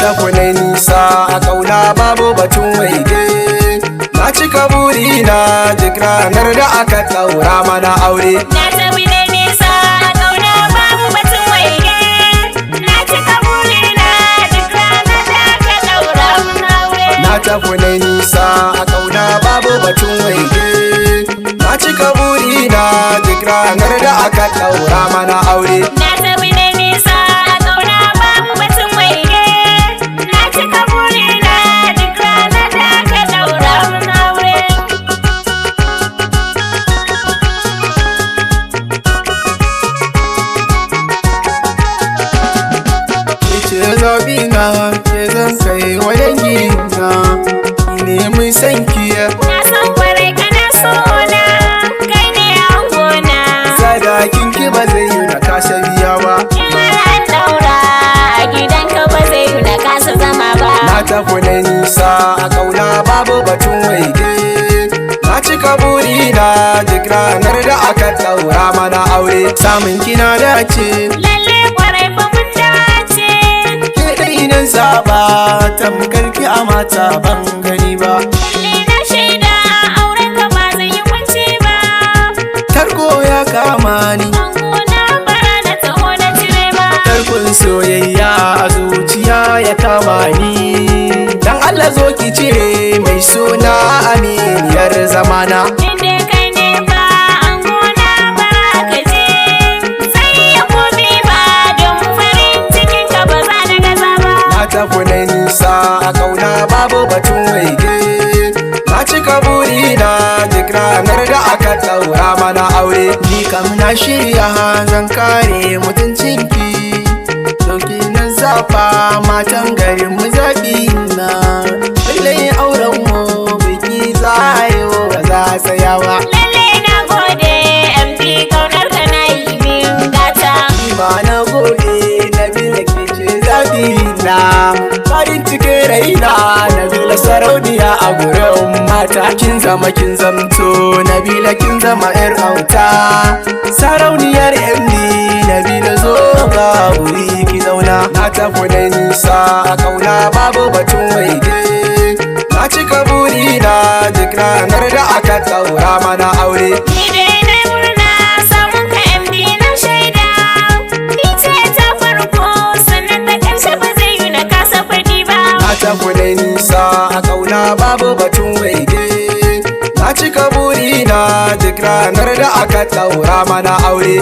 tafi na nisa a ƙauna babu batun waige. Na cika burina duk ranar da aka ɗaura mana aure. Na tafi na nisa a ƙauna babu batun waige. Na cika burina duk ranar da aka ɗaura mana aure. Na tafi na nisa a ƙauna babu batun waige. Na cika burina duk ranar da aka ɗaura mana aure. Na tafi na nisa a ƙauna babu batun waige. Na cika burina duk ranar da aka ɗaura mana aure. Ce zaɓi na ke zan kai wa dangina, ne mun san kiya. Na san kwarai kana sona, kai ne angona. Sadakin ki ba zai yi na kasa biya ba. In har an ɗaura a gidanka ba zai yi na kasa zama ba. Na tafi na nisa a ƙauna babu batun waige. Na cika burina duk ranar da aka ɗaura mana aure. Samun kina dace Lalle kwarai fa mun dace. ke dai nan saba tamkar ki a mata ban gani ba. Ni na shaida auren ka ba zai yi kunci ba. Tarko ya kama ni, Angona bara na taho na cire ba. tarkon soyayya a zuciya ya kama ni. Dan Allah zo ki cire mai suna aminiyar zamana. Inda kai ne ba angona bara ka je. Sai ya komi ba don farin cikin ka ba za na gaza ba. Na tafi na nisa a ƙauna babu batun waige. Na cika burina duk ranar da aka ɗaura mana aure. Ni kam na shirya zan kare mutuncinki. Dauki na zafa matan garin mu zaɓi na. Lallai auren mu biki za a yi ba za a tsaya ba. Lalle na gode MD kaunar ka na yi min gata. Ima na gode Nabila ke ce zaɓi na. Farin cikin raina Nabila sarauniya a gurin mata. Kin zama kin zamto Nabila kin zama yar auta. Sarauniyar MD Nabila zo ga wuri ki zauna. Na tafi da nisa a ƙauna babu batun waige. Na cika burina duk ranar da aka ɗaura mana aure. Ni dai na murna samun ka MD na shaida. Ni ce ta farko sannan ta ƙarshe ba zai yi na kasa faɗi ba. Na tafi da nisa a ƙauna babu batun waige. Na cika burina duk ranar da aka ɗaura mana aure.